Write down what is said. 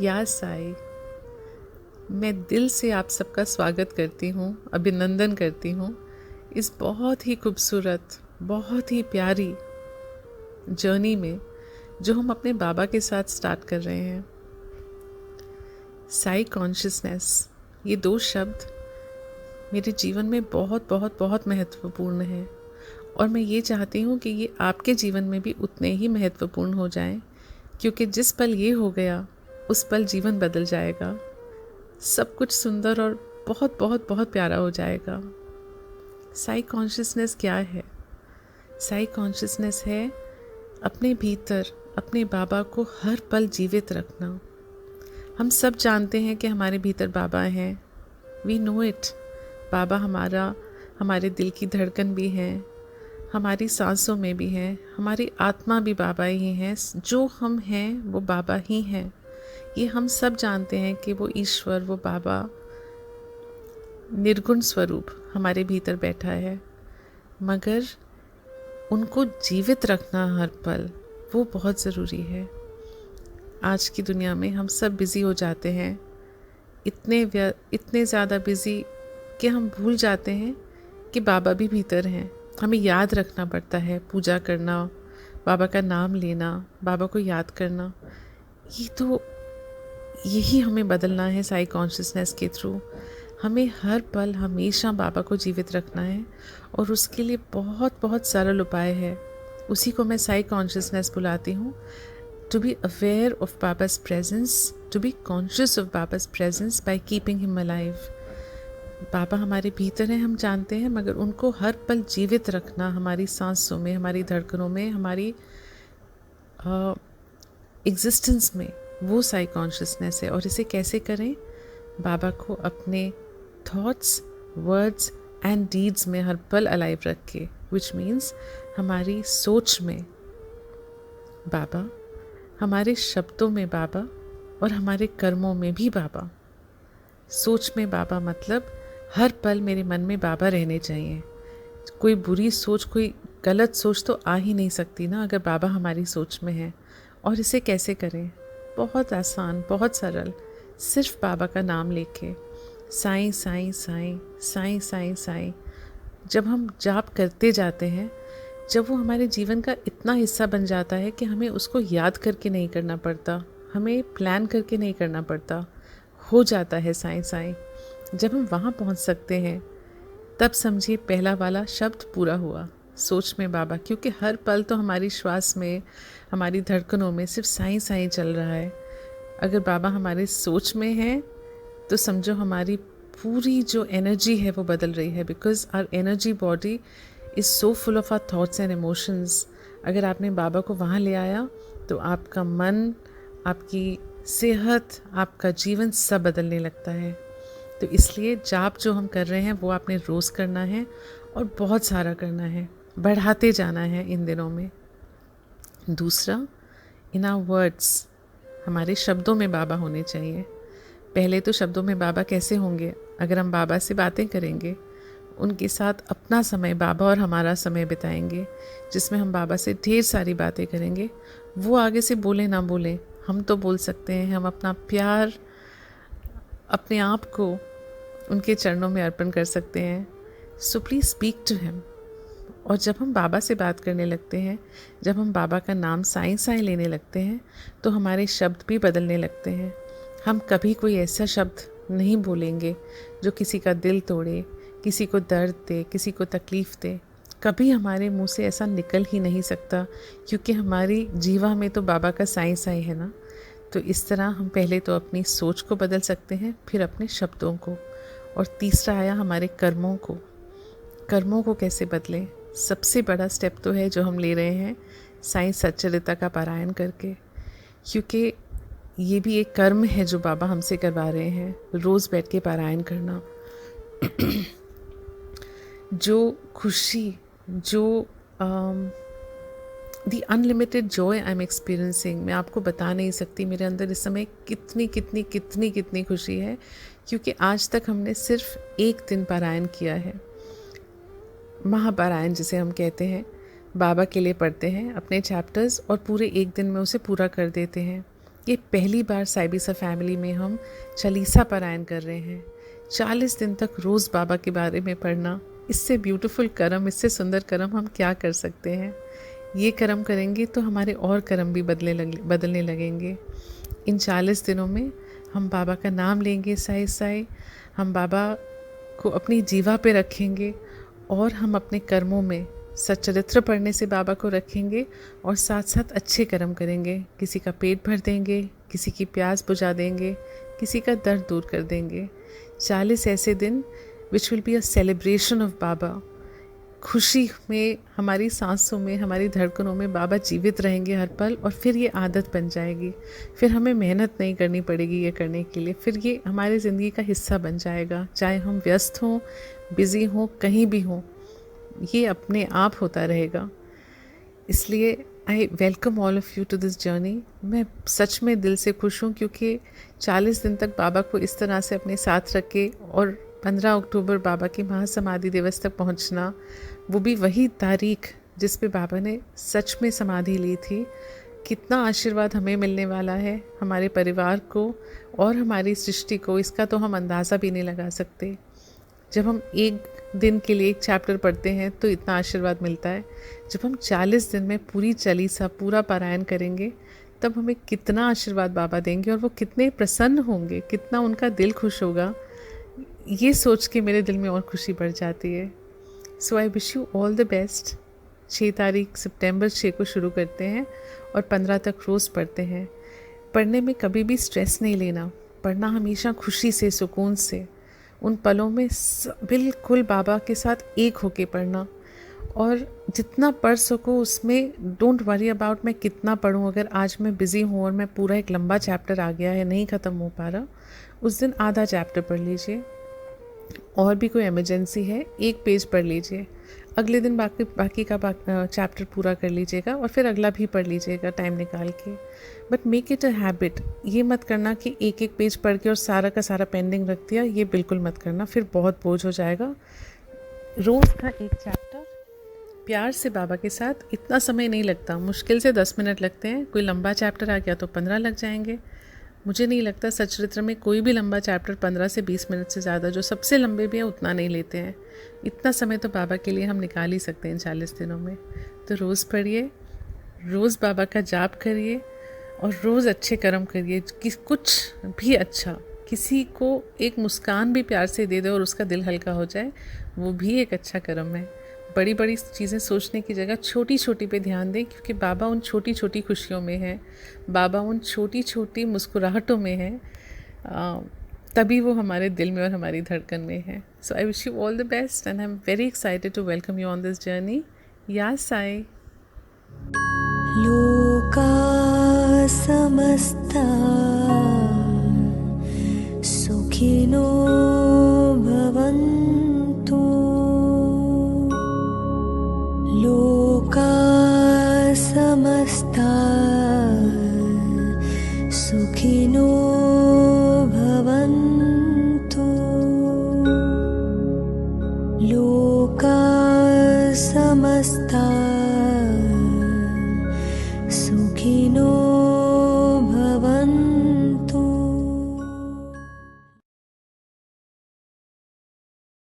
या साई, मैं दिल से आप सबका स्वागत करती हूँ, अभिनंदन करती हूँ इस बहुत ही खूबसूरत, बहुत ही प्यारी जर्नी में जो हम अपने बाबा के साथ स्टार्ट कर रहे हैं। साई कॉन्शियसनेस, ये दो शब्द मेरे जीवन में बहुत बहुत बहुत महत्वपूर्ण है और मैं ये चाहती हूँ कि ये आपके जीवन में भी उतने ही महत्वपूर्ण हो जाएं, क्योंकि जिस पल ये हो गया उस पल जीवन बदल जाएगा, सब कुछ सुंदर और बहुत बहुत बहुत प्यारा हो जाएगा। साई कॉन्शियसनेस क्या है? साई कॉन्शियसनेस है अपने भीतर अपने बाबा को हर पल जीवित रखना। हम सब जानते हैं कि हमारे भीतर बाबा हैं, वी नो इट। बाबा हमारे दिल की धड़कन भी हैं, हमारी सांसों में भी हैं, हमारी आत्मा भी बाबा ही हैं। जो हम हैं वो बाबा ही हैं। ये हम सब जानते हैं कि वो ईश्वर, वो बाबा निर्गुण स्वरूप हमारे भीतर बैठा है, मगर उनको जीवित रखना हर पल वो बहुत ज़रूरी है। आज की दुनिया में हम सब बिज़ी हो जाते हैं, इतने ज़्यादा बिज़ी कि हम भूल जाते हैं कि बाबा भी भीतर हैं। हमें याद रखना पड़ता है, पूजा करना, बाबा का नाम लेना, बाबा को याद करना। यही हमें बदलना है साई कॉन्शियसनेस के थ्रू। हमें हर पल हमेशा बाबा को जीवित रखना है और उसके लिए बहुत बहुत सरल उपाय है। उसी को मैं साई कॉन्शियसनेस बुलाती हूँ। To be aware of Baba's presence, to be conscious of Baba's presence by keeping him alive. Baba हमारे भीतर हैं, हम जानते हैं, मगर उनको हर पल जीवित रखना हमारी सांसों में, हमारी धड़कनों में, हमारी एग्जिस्टेंस में, वो साई कॉन्शियसनेस है। और इसे कैसे करें? बाबा को अपने थॉट्स, वर्ड्स एंड डीड्स में हर पल अलाइव रख के, विच मीन्स हमारी सोच में बाबा, हमारे शब्दों में बाबा और हमारे कर्मों में भी बाबा। सोच में बाबा मतलब हर पल मेरे मन में बाबा रहने चाहिए। कोई बुरी सोच, कोई गलत सोच तो आ ही नहीं सकती ना अगर बाबा हमारी सोच में है। और इसे कैसे करें? बहुत आसान, बहुत सरल। सिर्फ बाबा का नाम लेके साईं साईं साईं साईं साईं साईं। जब हम जाप करते जाते हैं, जब वो हमारे जीवन का इतना हिस्सा बन जाता है कि हमें उसको याद करके नहीं करना पड़ता, हमें प्लान करके नहीं करना पड़ता, हो जाता है साईं साईं। जब हम वहाँ पहुँच सकते हैं तब समझिए पहला वाला शब्द पूरा हुआ, सोच में बाबा। क्योंकि हर पल तो हमारी श्वास में, हमारी धड़कनों में सिर्फ साईं साईं चल रहा है। अगर बाबा हमारे सोच में है तो समझो हमारी पूरी जो एनर्जी है वो बदल रही है, because our energy body is so full of our thoughts and emotions. अगर आपने बाबा को वहाँ ले आया तो आपका मन, आपकी सेहत, आपका जीवन सब बदलने लगता है। तो इसलिए जाप जो हम कर रहे हैं वो आपने रोज़ करना है और बहुत सारा करना है, बढ़ाते जाना है इन दिनों में। दूसरा, इन आवर वर्ड्स, हमारे शब्दों में बाबा होने चाहिए। पहले तो शब्दों में बाबा कैसे होंगे? अगर हम बाबा से बातें करेंगे, उनके साथ अपना समय, बाबा और हमारा समय बिताएंगे, जिसमें हम बाबा से ढेर सारी बातें करेंगे। वो आगे से बोले ना बोले, हम तो बोल सकते हैं। हम अपना प्यार, अपने आप को उनके चरणों में अर्पण कर सकते हैं। So please speak to him. और जब हम बाबा से बात करने लगते हैं, जब हम बाबा का नाम साईं साईं लेने लगते हैं, तो हमारे शब्द भी बदलने लगते हैं। हम कभी कोई ऐसा शब्द नहीं बोलेंगे जो किसी का दिल तोड़े, किसी को दर्द दे, किसी को तकलीफ़ दे। कभी हमारे मुंह से ऐसा निकल ही नहीं सकता, क्योंकि हमारी जीवा में तो बाबा का साईं साईं है ना। तो इस तरह हम पहले तो अपनी सोच को बदल सकते हैं, फिर अपने शब्दों को। और तीसरा आया हमारे कर्मों को। कर्मों को कैसे बदलें? सबसे बड़ा स्टेप तो है जो हम ले रहे हैं, साईं सच्चरिता का पारायण करके। क्योंकि ये भी एक कर्म है जो बाबा हमसे करवा रहे हैं, रोज़ बैठ के पारायण करना। जो खुशी, जो the unlimited joy I am experiencing, मैं आपको बता नहीं सकती मेरे अंदर इस समय कितनी कितनी कितनी कितनी खुशी है। क्योंकि आज तक हमने सिर्फ एक दिन पारायण किया है, महापारायण जिसे हम कहते हैं। बाबा के लिए पढ़ते हैं अपने चैप्टर्स और पूरे एक दिन में उसे पूरा कर देते हैं। ये पहली बार साइबिसा फैमिली में हम चालीसा पारायण कर रहे हैं। 40 दिन तक रोज़ बाबा के बारे में पढ़ना, इससे ब्यूटीफुल कर्म, इससे सुंदर कर्म हम क्या कर सकते हैं। ये कर्म करेंगे तो हमारे और कर्म भी बदलने लगेंगे। इन 40 दिनों में हम बाबा का नाम लेंगे साई साई, हम बाबा को अपनी जीवा पे रखेंगे और हम अपने कर्मों में सच्चरित्र पढ़ने से बाबा को रखेंगे और साथ साथ अच्छे कर्म करेंगे। किसी का पेट भर देंगे, किसी की प्यास बुझा देंगे, किसी का दर्द दूर कर देंगे। 40 ऐसे दिन which will be a celebration of Baba. खुशी में, हमारी सांसों में, हमारी धड़कनों में बाबा जीवित रहेंगे हर पल, और फिर ये आदत बन जाएगी। फिर हमें मेहनत नहीं करनी पड़ेगी ये करने के लिए, फिर ये हमारी ज़िंदगी का हिस्सा बन जाएगा। चाहे हम व्यस्त हों, बिज़ी हों, कहीं भी हों, ये अपने आप होता रहेगा। इसलिए I welcome all of you to this journey. मैं सच में दिल से खुश हूँ क्योंकि 40 दिन तक बाबा को इस तरह से अपने साथ रख के और 15 अक्टूबर बाबा की महासमाधि दिवस तक पहुँचना, वो भी वही तारीख जिस पे बाबा ने सच में समाधि ली थी। कितना आशीर्वाद हमें मिलने वाला है, हमारे परिवार को और हमारी सृष्टि को, इसका तो हम अंदाज़ा भी नहीं लगा सकते। जब हम एक दिन के लिए एक चैप्टर पढ़ते हैं तो इतना आशीर्वाद मिलता है। जब हम 40 दिन में पूरी चालीसा, पूरा पारायण करेंगे, तब हमें कितना आशीर्वाद बाबा देंगे और वो कितने प्रसन्न होंगे, कितना उनका दिल खुश होगा। ये सोच के मेरे दिल में और खुशी बढ़ जाती है। So I wish you all the best. 6 तारीख सितंबर 6 को शुरू करते हैं और 15 तक रोज़ पढ़ते हैं। पढ़ने में कभी भी स्ट्रेस नहीं लेना, पढ़ना हमेशा खुशी से, सुकून से, उन पलों में बिल्कुल बाबा के साथ एक होके पढ़ना। और जितना पढ़ सको उसमें डोंट वरी अबाउट मैं कितना पढूं। अगर आज मैं बिज़ी हूँ और मैं पूरा एक लंबा चैप्टर आ गया है, नहीं ख़त्म हो पा रहा, उस दिन आधा चैप्टर पढ़ लीजिए। और भी कोई इमरजेंसी है, 1 पेज पढ़ लीजिए। अगले दिन बाकी का चैप्टर पूरा कर लीजिएगा और फिर अगला भी पढ़ लीजिएगा टाइम निकाल के। But make it a habit. ये मत करना कि एक पेज पढ़ के और सारा का सारा पेंडिंग रख दिया, ये बिल्कुल मत करना, फिर बहुत बोझ हो जाएगा। रोज़ का एक चैप्टर प्यार से बाबा के साथ, इतना समय नहीं लगता, मुश्किल से 10 मिनट लगते हैं। कोई लंबा चैप्टर आ गया तो 15 लग जाएंगे। मुझे नहीं लगता सच्चरित्र में कोई भी लंबा चैप्टर 15 से 20 मिनट से ज़्यादा, जो सबसे लंबे भी हैं उतना नहीं लेते हैं। इतना समय तो बाबा के लिए हम निकाल ही सकते हैं 40 दिनों में। तो रोज़ पढ़िए, रोज़ बाबा का जाप करिए और रोज़ अच्छे कर्म करिए। कि कुछ भी अच्छा, किसी को एक मुस्कान भी प्यार से दे दे और उसका दिल हल्का हो जाए, वो भी एक अच्छा कर्म है। बड़ी बड़ी चीज़ें सोचने की जगह छोटी छोटी पे ध्यान दें, क्योंकि बाबा उन छोटी छोटी खुशियों में है, बाबा उन छोटी छोटी मुस्कुराहटों में है। तभी वो हमारे दिल में और हमारी धड़कन में है। So I wish you all the best and I am very excited to welcome you on this journey. या साई। लोका समस्ता सुखिनो भवन्तु। लोका समस्ता सुखिनो भवन्तु। लोका समस्ता